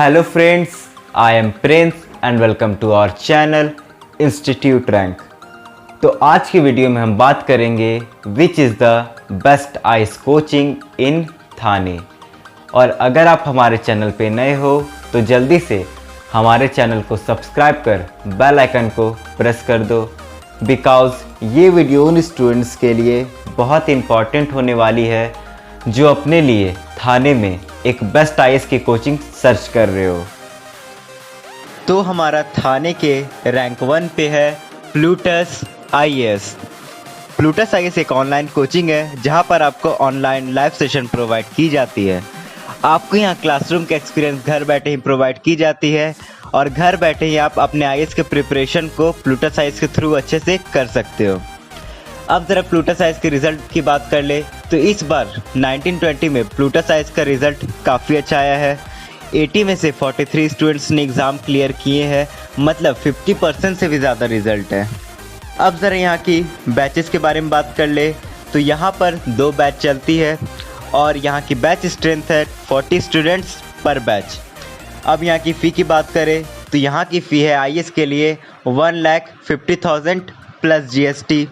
Hello friends, I am Prince and welcome to our channel Institute Rank। तो आज की video में हम बात करेंगे which is the best IAS coaching in Thane. और अगर आप हमारे चैनल पे नए हो तो जल्दी से हमारे चैनल को सब्सक्राइब कर बेल आइकन को प्रेस कर दो, बिकॉज़ ये वीडियो उन स्टूडेंट्स के लिए बहुत इम्पॉर्टेंट होने वाली है जो अपने लिए थाने में एक बेस्ट आईएएस की कोचिंग सर्च कर रहे हो। तो हमारा थाने के रैंक 1 पे है प्लूटस आईएएस। प्लूटस आईएएस एक ऑनलाइन कोचिंग है जहां पर आपको ऑनलाइन लाइव सेशन प्रोवाइड की जाती है। आपको यहां क्लासरूम का एक्सपीरियंस घर बैठे ही प्रोवाइड की जाती है और घर बैठे ही आप अपने आईएएस के प्रिपरेशन को प्लूटस आईएएस के थ्रू अच्छे से कर सकते हो। अब ज़रा प्लूटस आईएएस के रिज़ल्ट की बात कर ले तो इस बार 1920 में प्लूटस आईएएस का रिज़ल्ट काफ़ी अच्छा आया है। 80 में से 43 स्टूडेंट्स ने एग्ज़ाम क्लियर किए हैं, मतलब 50% से भी ज़्यादा रिज़ल्ट है। अब ज़रा यहाँ की बैचेस के बारे में बात कर ले तो यहाँ पर 2 बैच चलती है और यहाँ की बैच स्ट्रेंथ है 40 स्टूडेंट्स पर बैच। अब यहाँ की फ़ी की बात करें तो यहाँ की फ़ी है आईएएस के लिए 1,50,000 प्लस जीएसटी।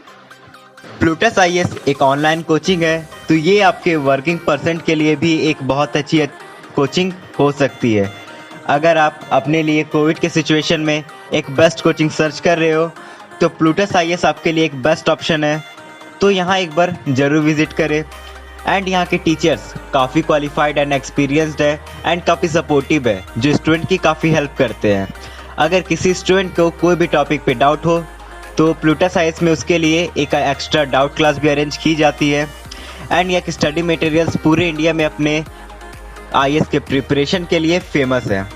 प्लूटस आईएएस एक ऑनलाइन कोचिंग है तो ये आपके वर्किंग पर्सन के लिए भी एक बहुत अच्छी कोचिंग हो सकती है। अगर आप अपने लिए कोविड के सिचुएशन में एक बेस्ट कोचिंग सर्च कर रहे हो तो प्लूटस आईएएस आपके लिए एक बेस्ट ऑप्शन है। तो यहाँ एक बार ज़रूर विज़िट करें। एंड यहाँ के टीचर्स काफ़ी क्वालिफाइड एंड एक्सपीरियंस्ड है एंड काफ़ी सपोर्टिव है जो स्टूडेंट की काफ़ी हेल्प करते हैं। अगर किसी स्टूडेंट को कोई भी टॉपिक पे डाउट हो तो प्लूटस आईएएस में उसके लिए एक एक्स्ट्रा डाउट क्लास भी अरेंज की जाती है। एंड यह स्टडी मटेरियल्स पूरे इंडिया में अपने आईएएस के प्रिपरेशन के लिए फेमस है।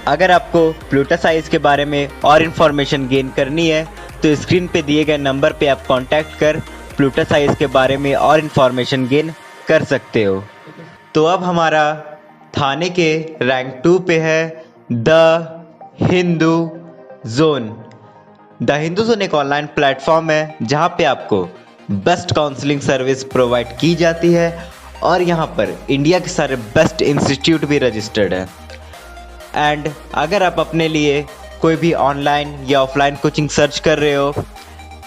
अगर आपको प्लूटस आईएएस के बारे में और इन्फॉर्मेशन गेन करनी है तो स्क्रीन पे दिए गए नंबर पे आप कांटेक्ट कर प्लूटस आईएएस के बारे में और इन्फॉर्मेशन गेन कर सकते हो। तो अब हमारा थाने के रैंक 2 पे है the Hindu zone. The Hindu zone एक ऑनलाइन प्लेटफॉर्म है जहां पे आपको बेस्ट काउंसलिंग सर्विस प्रोवाइड की जाती है और यहां पर इंडिया के सारे बेस्ट इंस्टीट्यूट भी रजिस्टर्ड है। एंड अगर आप अपने लिए कोई भी ऑनलाइन या ऑफलाइन कोचिंग सर्च कर रहे हो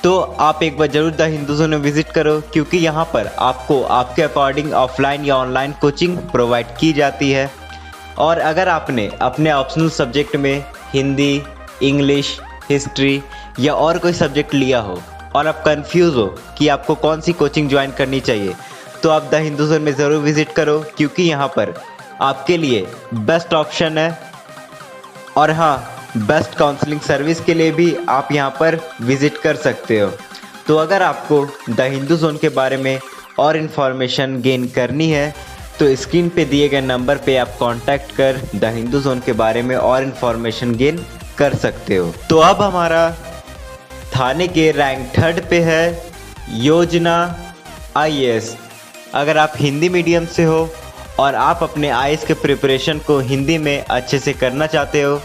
तो आप एक बार ज़रूर द हिंदू जोन में विज़िट करो, क्योंकि यहाँ पर आपको आपके अकॉर्डिंग ऑफलाइन या ऑनलाइन कोचिंग प्रोवाइड की जाती है। और अगर आपने अपने ऑप्शनल सब्जेक्ट में हिंदी, इंग्लिश, हिस्ट्री या और कोई सब्जेक्ट लिया हो और आप कंफ्यूज हो कि आपको कौन सी कोचिंग ज्वाइन करनी चाहिए तो आप द हिंदू जोन में ज़रूर विज़िट करो, क्योंकि यहाँ पर आपके लिए बेस्ट ऑप्शन है। और हाँ, बेस्ट काउंसलिंग सर्विस के लिए भी आप यहाँ पर विज़िट कर सकते हो। तो अगर आपको द हिंदू जोन के बारे में और इन्फॉर्मेशन गेन करनी है तो स्क्रीन पे दिए गए नंबर पे आप कांटेक्ट कर द हिंदू जोन के बारे में और इन्फॉर्मेशन गेन कर सकते हो। तो अब हमारा थाने के रैंक 3 पे है योजना आईएएस। अगर आप हिंदी मीडियम से हो और आप अपने आईएएस के प्रिपरेशन को हिंदी में अच्छे से करना चाहते हो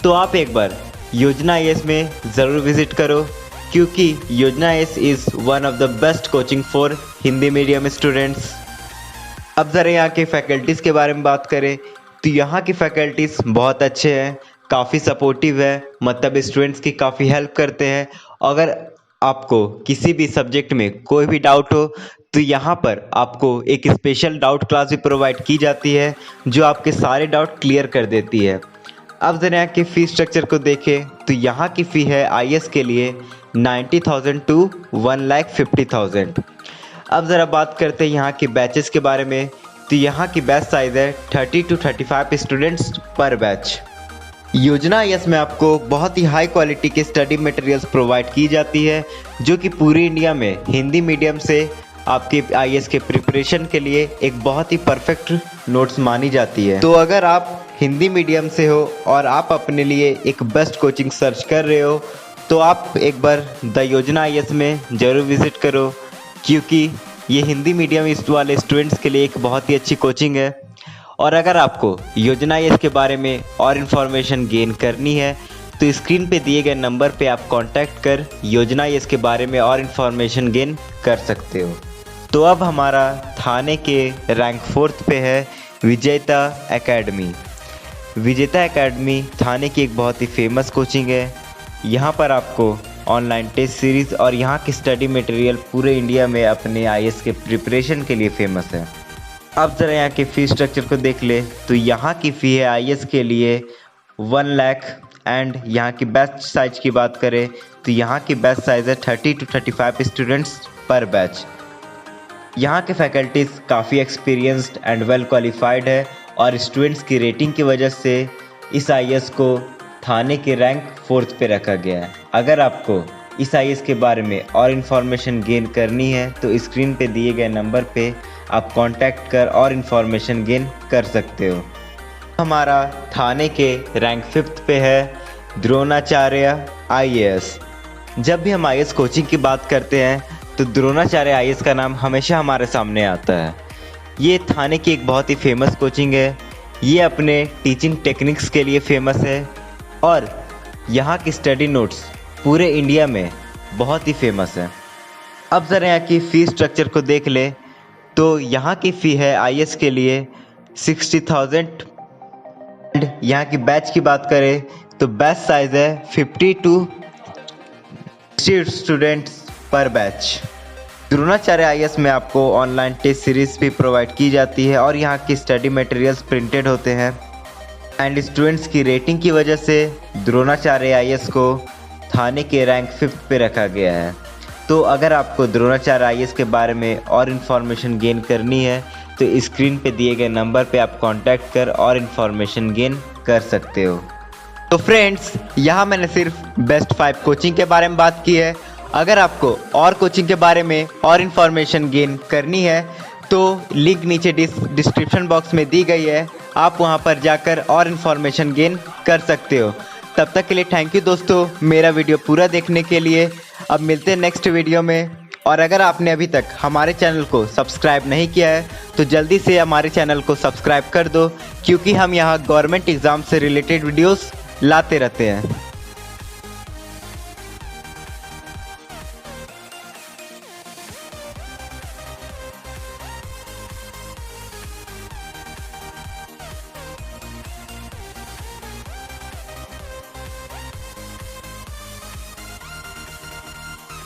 तो आप एक बार योजना आईएएस में ज़रूर विज़िट करो, क्योंकि योजना IAS is one of the best coaching for Hindi medium students. अब ज़रा यहाँ के फैकल्टीज़ के बारे में बात करें तो यहाँ की फैकल्टीज़ बहुत अच्छे हैं, काफ़ी सपोर्टिव है, मतलब स्टूडेंट्स की काफ़ी हेल्प करते हैं। अगर आपको किसी भी सब्जेक्ट में कोई भी डाउट हो तो यहाँ पर आपको एक स्पेशल डाउट क्लास भी प्रोवाइड की जाती है जो आपके सारे डाउट क्लियर कर देती है। अब ज़रा यहाँ के फ़ी स्ट्रक्चर को देखें तो यहाँ की फ़ी है आईएएस के लिए 90,000 टू 1,50,000। अब ज़रा बात करते हैं यहाँ की बैचेस के बारे में तो यहाँ की बैच साइज़ है 30 टू 35 स्टूडेंट्स पर बैच। योजना आईएएस में आपको बहुत ही हाई क्वालिटी के स्टडी मटेरियल्स प्रोवाइड की जाती है जो कि पूरी इंडिया में हिंदी मीडियम से आपके आईएएस के प्रिपरेशन के लिए एक बहुत ही परफेक्ट नोट्स मानी जाती है। तो अगर आप हिंदी मीडियम से हो और आप अपने लिए एक बेस्ट कोचिंग सर्च कर रहे हो तो आप एक बार द योजना आईएएस में ज़रूर विज़िट करो, क्योंकि ये हिंदी मीडियम वाले स्टूडेंट्स के लिए एक बहुत ही अच्छी कोचिंग है। और अगर आपको योजना आईएएस के बारे में और इन्फॉर्मेशन गेन करनी है तो स्क्रीन पे दिए गए नंबर पे आप कांटेक्ट कर योजना आईएएस के बारे में और इन्फॉर्मेशन गेन कर सकते हो। तो अब हमारा थाने के रैंक 4 पे है विजेता एकेडमी। विजेता एकेडमी थाने की एक बहुत ही फेमस कोचिंग है। यहाँ पर आपको ऑनलाइन टेस्ट सीरीज़ और यहाँ की स्टडी मटेरियल पूरे इंडिया में अपने आईएएस के प्रिपरेशन के लिए फेमस है। अब ज़रा यहाँ के फ़ी स्ट्रक्चर को देख ले तो यहाँ की फ़ी है आईएएस के लिए 1 लाख एंड यहाँ की बैच साइज की बात करें तो यहाँ की बैच साइज़ है 30 to 35 स्टूडेंट्स पर बैच। यहाँ के फैकल्टीज़ काफ़ी एक्सपीरियंस्ड एंड वेल क्वालिफाइड है और स्टूडेंट्स की रेटिंग की वजह से इस आईएएस को थाने के रैंक 4th पे रखा गया है। अगर आपको इस आईएएस के बारे में और इन्फॉर्मेशन गेन करनी है तो स्क्रीन पे दिए गए नंबर पे आप कांटेक्ट कर और इन्फॉर्मेशन गेन कर सकते हो। हमारा थाने के रैंक 5th पे है द्रोणाचार्य आईएएस। जब भी हम आईएएस कोचिंग की बात करते हैं तो द्रोणाचार्य आईएएस का नाम हमेशा हमारे सामने आता है। ये थाने की एक बहुत ही फेमस कोचिंग है। ये अपने टीचिंग टेक्निक्स के लिए फेमस है और यहाँ की स्टडी नोट्स पूरे इंडिया में बहुत ही फेमस है। अब ज़रा यहाँ की फ़ी स्ट्रक्चर को देख ले तो यहाँ की फ़ी है आईएएस के लिए 60,000 एंड यहाँ की बैच की बात करें तो बैच साइज़ है 50 to 60 स्टूडेंट्स पर बैच। द्रोणाचार्य आईएएस में आपको ऑनलाइन टेस्ट सीरीज़ भी प्रोवाइड की जाती है और यहाँ की स्टडी मटेरियल्स प्रिंटेड होते हैं एंड स्टूडेंट्स की रेटिंग की वजह से द्रोणाचार्य आईएएस को थाने के रैंक 5th पे रखा गया है। तो अगर आपको द्रोणाचार्य आईएएस के बारे में और इन्फॉर्मेशन गेन करनी है तो स्क्रीन पे दिए गए नंबर पे आप कांटेक्ट कर और इन्फॉर्मेशन गेन कर सकते हो। तो फ्रेंड्स, यहाँ मैंने सिर्फ बेस्ट 5 कोचिंग के बारे में बात की है। अगर आपको और कोचिंग के बारे में और इन्फॉर्मेशन गेन करनी है तो लिंक नीचे डिस्क्रिप्शन बॉक्स में दी गई है, आप वहां पर जाकर और इन्फॉर्मेशन गेन कर सकते हो। तब तक के लिए थैंक यू दोस्तों, मेरा वीडियो पूरा देखने के लिए। अब मिलते हैं नेक्स्ट वीडियो में। और अगर आपने अभी तक हमारे चैनल को सब्सक्राइब नहीं किया है तो जल्दी से हमारे चैनल को सब्सक्राइब कर दो, क्योंकि हम यहाँ गवर्नमेंट एग्ज़ाम से रिलेटेड वीडियोस लाते रहते हैं।